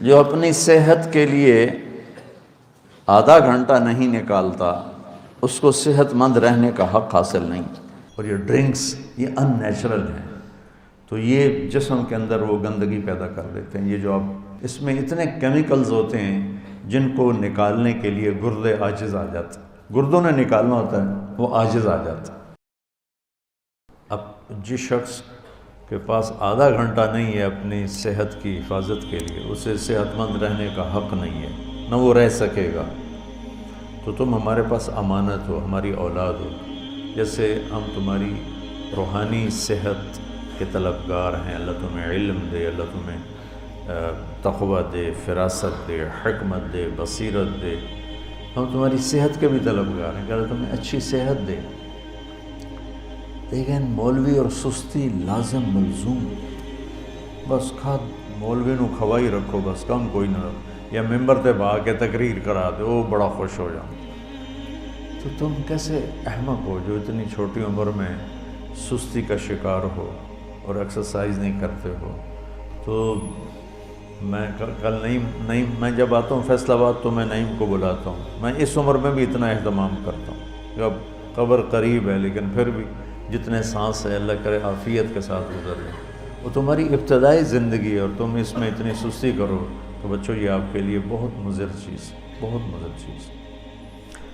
جو اپنی صحت کے لیے آدھا گھنٹہ نہیں نکالتا اس کو صحت مند رہنے کا حق حاصل نہیں۔ اور یہ ڈرنکس یہ ان نیچرل ہیں، تو یہ جسم کے اندر وہ گندگی پیدا کر دیتے ہیں۔ یہ جو اب اس میں اتنے کیمیکلز ہوتے ہیں جن کو نکالنے کے لیے گردے عاجز آ جاتے ہیں، گردوں نے نکالنا ہوتا ہے وہ عاجز آ جاتا ہے۔ اب جس شخص کے پاس آدھا گھنٹہ نہیں ہے اپنی صحت کی حفاظت کے لیے، اسے صحت مند رہنے کا حق نہیں ہے، نہ وہ رہ سکے گا۔ تو تم ہمارے پاس امانت ہو، ہماری اولاد ہو، جیسے ہم تمہاری روحانی صحت کے طلبگار ہیں۔ اللہ تمہیں علم دے، اللہ تمہیں تقوی دے، فراست دے، حکمت دے، بصیرت دے۔ ہم تمہاری صحت کے بھی طلبگار ہیں کہ اللہ تمہیں اچھی صحت دے۔ لیکن مولوی اور سستی لازم ملزوم، بس مولوی نو کھوائی رکھو، بس کم کوئی نہ، یا ممبر تے با کے تقریر کرا دے، وہ بڑا خوش ہو جاؤں۔ تو تم کیسے احمق ہو جو اتنی چھوٹی عمر میں سستی کا شکار ہو اور ایکسرسائز نہیں کرتے ہو؟ تو میں کل نعیم میں جب آتا ہوں فیصل آباد تو میں نعیم کو بلاتا ہوں، میں اس عمر میں بھی اتنا اہتمام کرتا ہوں کہ اب قبر قریب ہے، لیکن پھر بھی جتنے سانس ہے اللہ کرے عافیت کے ساتھ گزر جائیں۔ وہ تمہاری ابتدائی زندگی ہے اور تم اس میں اتنی سستی کرو تو بچوں یہ آپ کے لیے بہت مضر چیز، بہت مضر چیز۔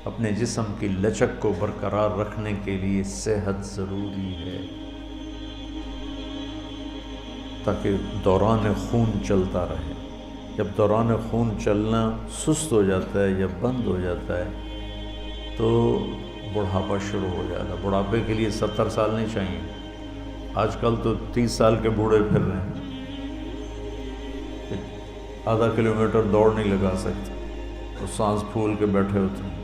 اپنے جسم کی لچک کو برقرار رکھنے کے لیے صحت ضروری ہے تاکہ دوران خون چلتا رہے۔ جب دوران خون چلنا سست ہو جاتا ہے یا بند ہو جاتا ہے تو بڑھاپا شروع ہو جاتا ہے۔ بڑھاپے کے لیے 70 سال نہیں چاہیے، آج کل تو 30 سال کے بوڑھے پھر رہے ہیں، آدھا کلومیٹر دوڑ نہیں لگا سکتے، تو سانس پھول کے بیٹھے ہوتے ہیں۔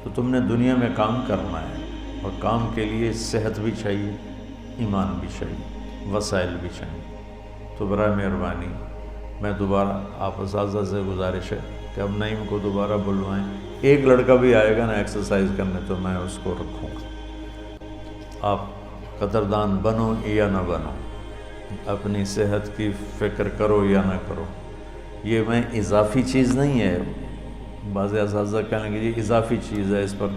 تو تم نے دنیا میں کام کرنا ہے اور کام کے لیے صحت بھی چاہیے، ایمان بھی چاہیے، وسائل بھی چاہیے۔ تو برائے مہربانی میں دوبارہ آپ اساتذہ سے گزارش ہے کہ اب نعیم کو دوبارہ بلوائیں، ایک لڑکا بھی آئے گا نا ایکسرسائز کرنے تو میں اس کو رکھوں گا۔ آپ قدردان بنو یا نہ بنو، اپنی صحت کی فکر کرو یا نہ کرو، یہ میں اضافی چیز نہیں ہے۔ بعض اساتذہ کہنے کہ یہ اضافی چیز ہے، اس پر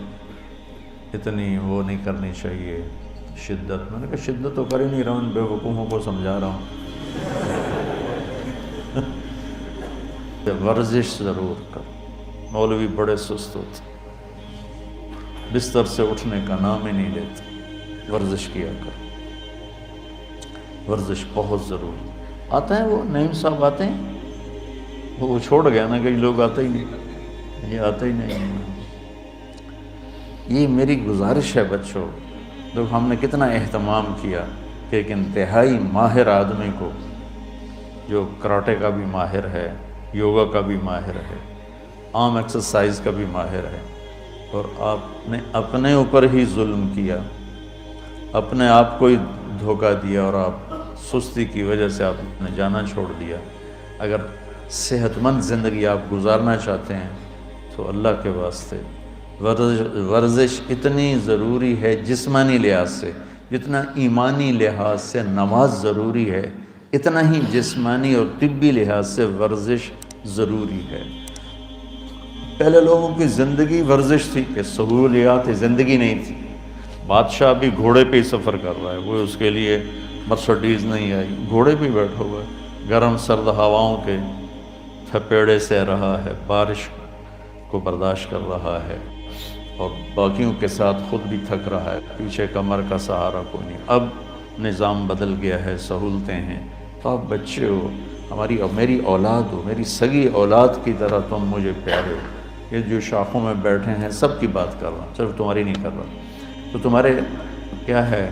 اتنی وہ نہیں کرنی چاہیے شدت۔ میں نے کہا شدت تو کر ہی نہیں رہا ہوں، ان بے وقوفوں کو سمجھا رہا ہوں۔ ورزش ضرور کر۔ مولوی بڑے سست ہوتے، بستر سے اٹھنے کا نام ہی نہیں لیتے، ورزش کیا کر، ورزش بہت ضروری۔ آتے ہیں وہ نعیم صاحب آتے ہیں، وہ چھوڑ گیا نا، کئی لوگ آتے ہی نہیں، یہ آتے ہی نہیں۔ یہ میری گزارش ہے بچوں، دیکھو ہم نے کتنا اہتمام کیا کہ ایک انتہائی ماہر آدمی کو، جو کراٹے کا بھی ماہر ہے، یوگا کا بھی ماہر ہے، عام ایکسرسائز کا بھی ماہر ہے، اور آپ نے اپنے اوپر ہی ظلم کیا، اپنے آپ کو ہی دھوکہ دیا، اور آپ سستی کی وجہ سے آپ نے جانا چھوڑ دیا۔ اگر صحت مند زندگی آپ گزارنا چاہتے ہیں تو اللہ کے واسطے ورزش اتنی ضروری ہے جسمانی لحاظ سے، جتنا ایمانی لحاظ سے نماز ضروری ہے، اتنا ہی جسمانی اور طبی لحاظ سے ورزش ضروری ہے۔ پہلے لوگوں کی زندگی ورزش تھی کہ سہولیات زندگی نہیں تھی۔ بادشاہ بھی گھوڑے پہ ہی سفر کر رہا ہے، وہ اس کے لیے مرسڈیز نہیں آئی، گھوڑے پہ بیٹھا ہوا ہے، گرم سرد ہواؤں کے تھپیڑے سہ رہا ہے، بارش کو برداشت کر رہا ہے، اور باقیوں کے ساتھ خود بھی تھک رہا ہے، پیچھے کمر کا سہارا کوئی نہیں۔ اب نظام بدل گیا ہے، سہولتیں ہیں، تو آپ بچے ہو، ہماری اور میری اولاد ہو، میری سگی اولاد کی طرح تم مجھے پیارے ہو۔ یہ جو شاخوں میں بیٹھے ہیں سب کی بات کر رہا ہوں، صرف تمہاری نہیں کر رہا۔ تو تمہارے کیا ہے،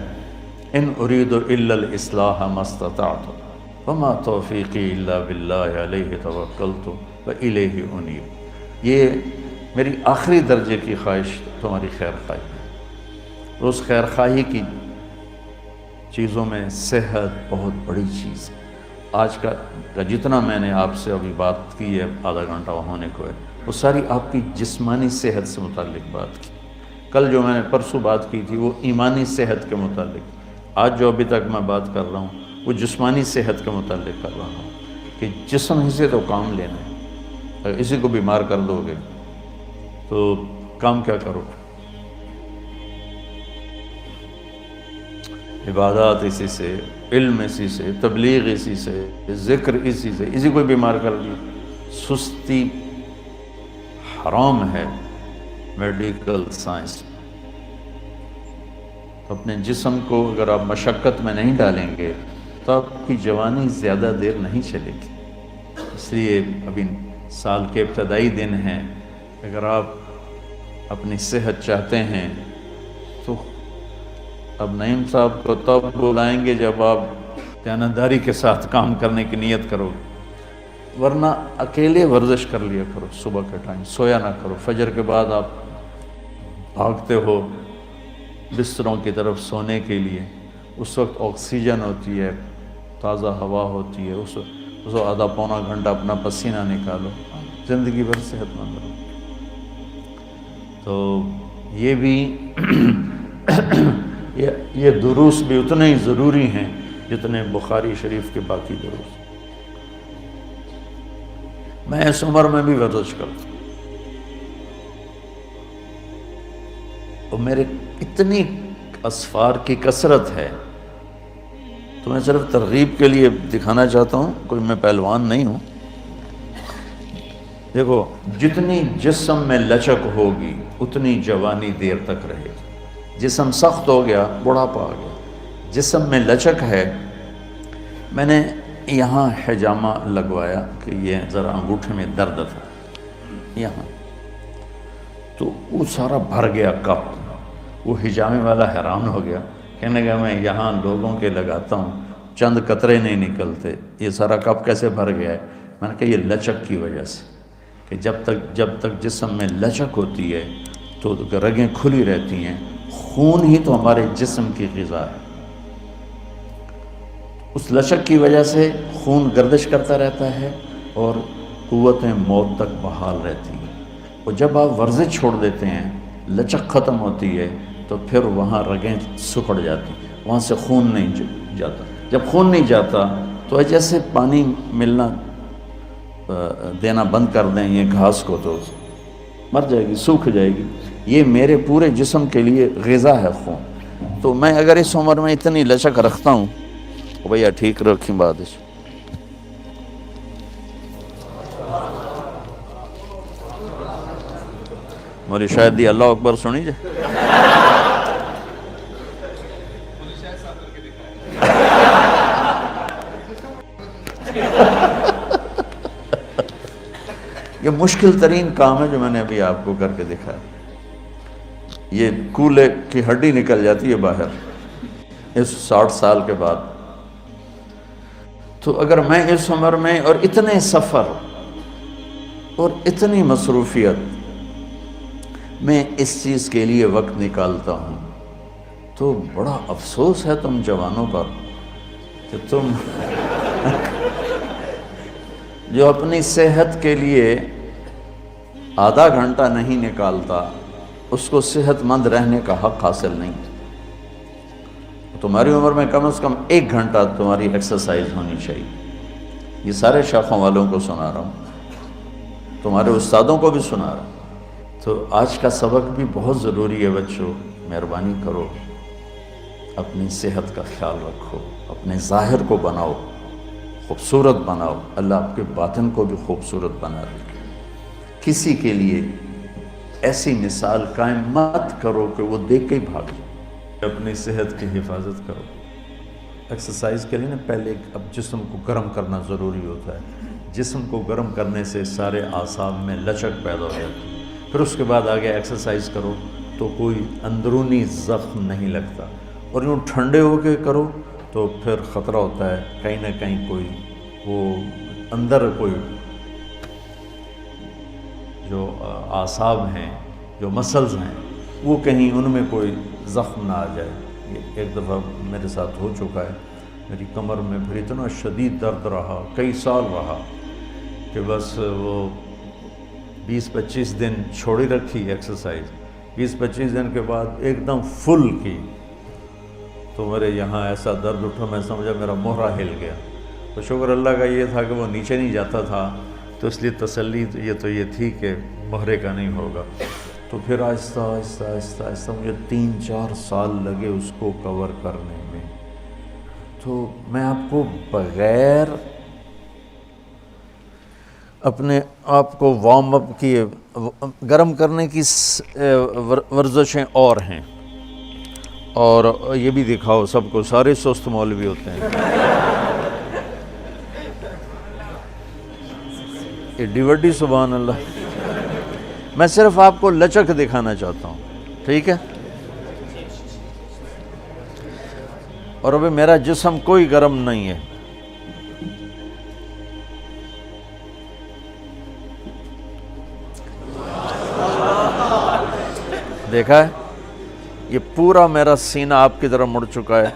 ان اريد الا الاصلاح ما استطعت وما توفیقی الا باللہ علیہ توکلت والیہ انیب۔ یہ میری آخری درجے کی خواہش تمہاری خیر خواہی ہے۔ اس خیر خواہی کی چیزوں میں صحت بہت بڑی چیز ہے۔ آج کا جتنا میں نے آپ سے ابھی بات کی ہے، آدھا گھنٹہ ہونے کو ہے، وہ ساری آپ کی جسمانی صحت سے متعلق بات کی۔ کل جو میں نے پرسوں بات کی تھی وہ ایمانی صحت کے متعلق، آج جو ابھی تک میں بات کر رہا ہوں وہ جسمانی صحت کے متعلق کر رہا ہوں، کہ جسم ہی سے تو کام لینا ہے. اگر اسی کو بیمار کر دو گے تو کام کیا کرو؟ عبادات اسی سے، علم اسی سے، تبلیغ اسی سے، ذکر اسی سے، اسی کو بیمار کر دیا. سستی حرام ہے میڈیکل سائنس. اپنے جسم کو اگر آپ مشقت میں نہیں ڈالیں گے تو آپ کی جوانی زیادہ دیر نہیں چلے گی. اس لیے ابھی سال کے ابتدائی دن ہیں، اگر آپ اپنی صحت چاہتے ہیں تو اب نعیم صاحب کو تب بلائیں گے جب آپ دیانتداری کے ساتھ کام کرنے کی نیت کرو، ورنہ اکیلے ورزش کر لیا کرو. صبح کے ٹائم سویا نہ کرو. فجر کے بعد آپ بھاگتے ہو بستروں کی طرف سونے کے لیے، اس وقت آکسیجن ہوتی ہے، تازہ ہوا ہوتی ہے، اس وقت آدھا پونا گھنٹہ اپنا پسینہ نکالو، زندگی بھر صحت مند رہو. تو یہ بھی یہ دروس بھی اتنے ہی ضروری ہیں جتنے بخاری شریف کے باقی دروس. میں اس عمر میں بھی ورزش کرتا ہوں اور میرے اتنی اسفار کی کثرت ہے، تو میں صرف ترغیب کے لیے دکھانا چاہتا ہوں، کوئی میں پہلوان نہیں ہوں. دیکھو، جتنی جسم میں لچک ہوگی اتنی جوانی دیر تک رہے گی. جسم سخت ہو گیا بڑھاپا آ گیا. جسم میں لچک ہے. میں نے یہاں حجامہ لگوایا کہ یہ ذرا انگوٹھے میں درد تھا یہاں، تو وہ سارا بھر گیا کپ. وہ حجامے والا حیران ہو گیا، کہنے لگا میں یہاں لوگوں کے لگاتا ہوں چند قطرے نہیں نکلتے، یہ سارا کپ کیسے بھر گیا ہے؟ میں نے کہا یہ لچک کی وجہ سے، کہ جب تک جسم میں لچک ہوتی ہے تو رگیں کھلی رہتی ہیں. خون ہی تو ہمارے جسم کی غذا ہے. اس لچک کی وجہ سے خون گردش کرتا رہتا ہے اور قوتیں موت تک بحال رہتی ہیں. اور جب آپ ورزش چھوڑ دیتے ہیں، لچک ختم ہوتی ہے، تو پھر وہاں رگیں سکڑ جاتی ہیں، وہاں سے خون نہیں جاتا. جب خون نہیں جاتا تو جیسے پانی ملنا دینا بند کر دیں یہ گھاس کو تو مر جائے گی، سوکھ جائے گی. یہ میرے پورے جسم کے لیے غذا ہے خون. تو میں اگر اس عمر میں اتنی لچک رکھتا ہوں تو بھیا ٹھیک رکھیں بات. مولی شاید دی اللہ اکبر سنی جائے. یہ مشکل ترین کام ہے جو میں نے ابھی آپ کو کر کے دکھایا. یہ کولے کی ہڈی نکل جاتی ہے باہر اس 60 سال کے بعد. تو اگر میں اس عمر میں اور اتنے سفر اور اتنی مصروفیت میں اس چیز کے لیے وقت نکالتا ہوں تو بڑا افسوس ہے تم جوانوں پر کہ تم جو اپنی صحت کے لیے آدھا گھنٹہ نہیں نکالتا اس کو صحت مند رہنے کا حق حاصل نہیں. تمہاری عمر میں کم از کم 1 گھنٹہ تمہاری ایکسرسائز ہونی چاہیے. یہ سارے شاخوں والوں کو سنا رہا ہوں، تمہارے استادوں کو بھی سنا رہا ہوں. تو آج کا سبق بھی بہت ضروری ہے بچوں. مہربانی کرو اپنی صحت کا خیال رکھو، اپنے ظاہر کو بناؤ، خوبصورت بناؤ. اللہ آپ کے باطن کو بھی خوبصورت بنا دے. کسی کے لیے ایسی مثال قائم مت کرو کہ وہ دیکھ کے ہی بھاگ جائے. اپنی صحت کی حفاظت کرو. ایکسرسائز کے لیے نا پہلے اب جسم کو گرم کرنا ضروری ہوتا ہے. جسم کو گرم کرنے سے سارے اعصاب میں لچک پیدا ہو جاتی ہے. پھر اس کے بعد آگے ایکسرسائز کرو تو کوئی اندرونی زخم نہیں لگتا. اور یوں ٹھنڈے ہو کے کرو تو پھر خطرہ ہوتا ہے کہیں نہ کہیں کوئی وہ اندر کوئی جو اعصاب ہیں، جو مسلز ہیں، وہ کہیں ان میں کوئی زخم نہ آ جائے. ایک دفعہ میرے ساتھ ہو چکا ہے. میری کمر میں پھر اتنا شدید درد رہا، کئی سال رہا، کہ بس وہ 20-25 دن چھوڑی رکھی ایکسرسائز. 20-25 دن کے بعد ایک دم فل کی تو میرے یہاں ایسا درد اٹھا، میں سمجھا میرا مہرا ہل گیا. تو شکر اللہ کا یہ تھا کہ وہ نیچے نہیں جاتا تھا، تو اس لیے تسلی یہ تھی کہ مہرے کا نہیں ہوگا۔ تو پھر آہستہ آہستہ آہستہ آہستہ مجھے 3-4 سال لگے اس کو کور کرنے میں۔ تو میں آپ کو بغیر اپنے آپ کو وارم اپ کیے، گرم کرنے کی ورزشیں اور ہیں، اور یہ بھی دکھاؤ سب کو، سارے سست مولوی ہوتے ہیں۔ ایڈی وڈی سبحان اللہ۔ میں صرف آپ کو لچک دکھانا چاہتا ہوں، ٹھیک ہے؟ اور ابھی میرا جسم کوئی گرم نہیں ہے۔ دیکھا ہے؟ یہ پورا میرا سینہ آپ کی طرف مڑ چکا ہے۔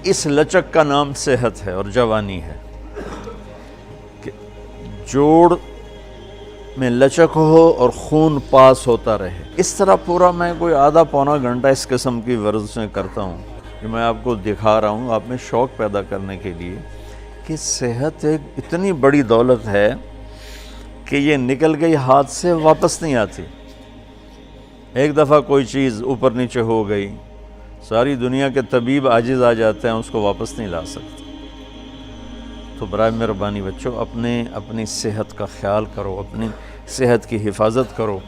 اس لچک کا نام صحت ہے اور جوانی ہے، کہ جوڑ میں لچک ہو اور خون پاس ہوتا رہے۔ اس طرح پورا میں کوئی آدھا پونا گھنٹہ اس قسم کی ورزشیں کرتا ہوں، جو میں آپ کو دکھا رہا ہوں آپ میں شوق پیدا کرنے کے لیے کہ صحت ایک اتنی بڑی دولت ہے کہ یہ نکل گئی ہاتھ سے واپس نہیں آتی۔ ایک دفعہ کوئی چیز اوپر نیچے ہو گئی، ساری دنیا کے طبیب عاجز آ جاتے ہیں، اس کو واپس نہیں لا سکتے۔ تو برائے مہربانی بچوں اپنی صحت کا خیال کرو، اپنی صحت کی حفاظت کرو۔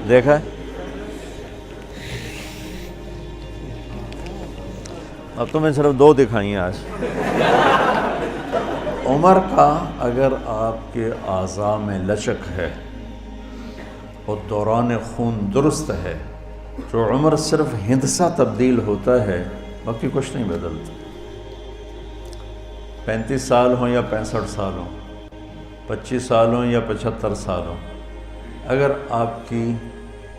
دیکھا ہے؟ اب تو میں صرف 2 دکھائی ہیں آج۔ عمر کا اگر آپ کے اعضاء میں لچک ہے اور دوران خون درست ہے تو عمر صرف ہندسہ تبدیل ہوتا ہے، باقی کچھ نہیں بدلتا۔ 35 سال ہوں یا 65 سال ہوں، 25 سال ہوں یا 75 سال ہوں، اگر آپ کی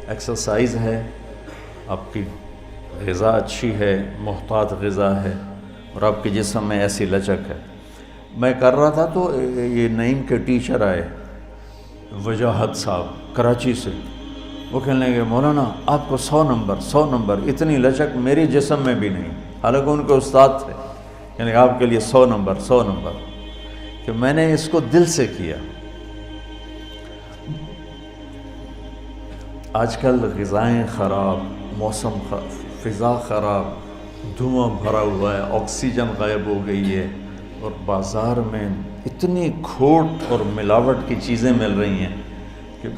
ایکسرسائز ہے، آپ کی غذا اچھی ہے، محتاط غذا ہے، اور آپ کے جسم میں ایسی لچک ہے۔ میں کر رہا تھا تو یہ نعیم کے ٹیچر آئے، وجاہت صاحب کراچی سے، وہ کہنے لگے مولانا آپ کو 100 نمبر، اتنی لچک میری جسم میں بھی نہیں، حالانکہ ان کے استاد تھے، یعنی آپ کے لیے 100 نمبر، کہ میں نے اس کو دل سے کیا۔ آج کل غذائیں خراب، موسم فضا خراب، دھواں بھرا ہوا ہے، آکسیجن غائب ہو گئی ہے، اور بازار میں اتنی کھوٹ اور ملاوٹ کی چیزیں مل رہی ہیں کہ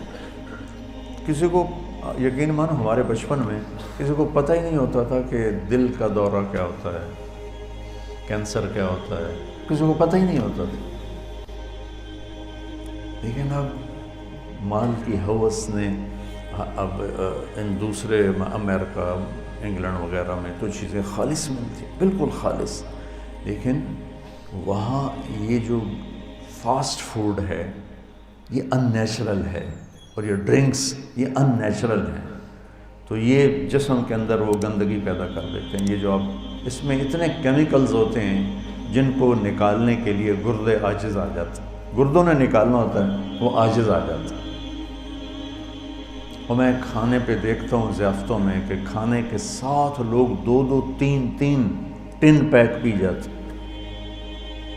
کسی کو یقین مانو ہمارے بچپن میں کسی کو پتہ ہی نہیں ہوتا تھا کہ دل کا دورہ کیا ہوتا ہے، کینسر کیا ہوتا ہے، کسی کو پتہ ہی نہیں ہوتا تھا۔ لیکن اب مال کی ہوس نے اب ان دوسرے امریکہ، انگلینڈ وغیرہ میں تو چیزیں خالص ملتی، بالکل خالص، لیکن وہاں یہ جو فاسٹ فوڈ ہے یہ ان نیچرل ہے، اور یہ ڈرنکس یہ ان نیچرل ہیں، تو یہ جسم کے اندر وہ گندگی پیدا کر دیتے ہیں۔ یہ جو اب اس میں اتنے کیمیکلز ہوتے ہیں جن کو نکالنے کے لیے گردے عاجز آ جاتے ہیں، گردوں نے نکالنا ہوتا ہے وہ عاجز آ جاتا ہے۔ اور میں کھانے پہ دیکھتا ہوں ضیافتوں میں کہ کھانے کے ساتھ لوگ 2-2 3-3 ٹن پیک پی جاتے ہیں۔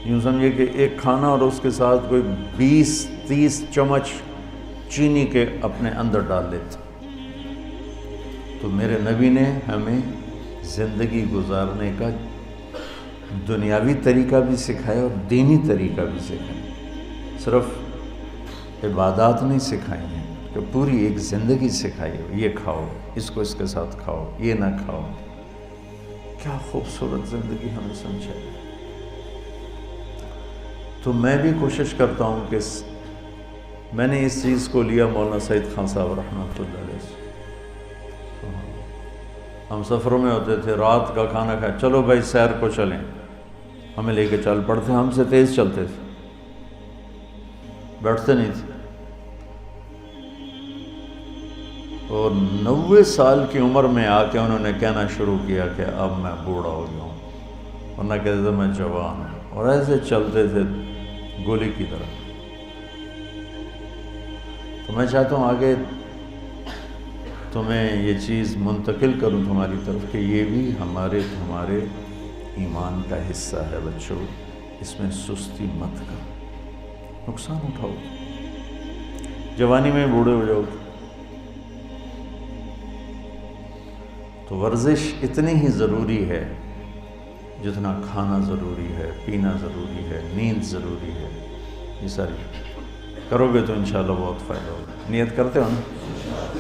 یوں سمجھے کہ ایک کھانا اور اس کے ساتھ کوئی 20-30 چمچ چینی کے اپنے اندر ڈال لیتے۔ تو میرے نبی نے ہمیں زندگی گزارنے کا دنیاوی طریقہ بھی سکھایا اور دینی طریقہ بھی سکھایا، صرف عبادات نہیں سکھائی ہیں، کہ پوری ایک زندگی سکھائی ہے، یہ کھاؤ، اس کو اس کے ساتھ کھاؤ، یہ نہ کھاؤ۔ کیا خوبصورت زندگی ہمیں سمجھائی۔ تو میں بھی کوشش کرتا ہوں کہ میں نے اس چیز کو لیا مولانا سعید خان صاحب رحمۃ اللہ علیہ سے۔ ہم سفروں میں ہوتے تھے، رات کا کھانا کھائے، چلو بھائی سیر کو چلیں، ہمیں لے کے چل پڑتے، ہم سے تیز چلتے تھے، بیٹھتے نہیں تھے۔ اور 90 سال کی عمر میں آ کے انہوں نے کہنا شروع کیا کہ اب میں بوڑھا ہو گیا ہوں، ورنہ کہتے تھے میں جوان ہوں، اور ایسے چلتے تھے گولی کی طرح۔ تو میں چاہتا ہوں آگے تمہیں یہ چیز منتقل کروں تمہاری طرف کہ یہ بھی ہمارے ایمان کا حصہ ہے بچوں، اس میں سستی مت کرو، نقصان اٹھاؤ، جوانی میں بوڑھے ہو جاؤ تو ورزش اتنی ہی ضروری ہے جتنا کھانا ضروری ہے، پینا ضروری ہے، نیند ضروری ہے۔ یہ ساری کرو گے تو انشاءاللہ بہت فائدہ ہوگا۔ نیت کرتے ہو نا؟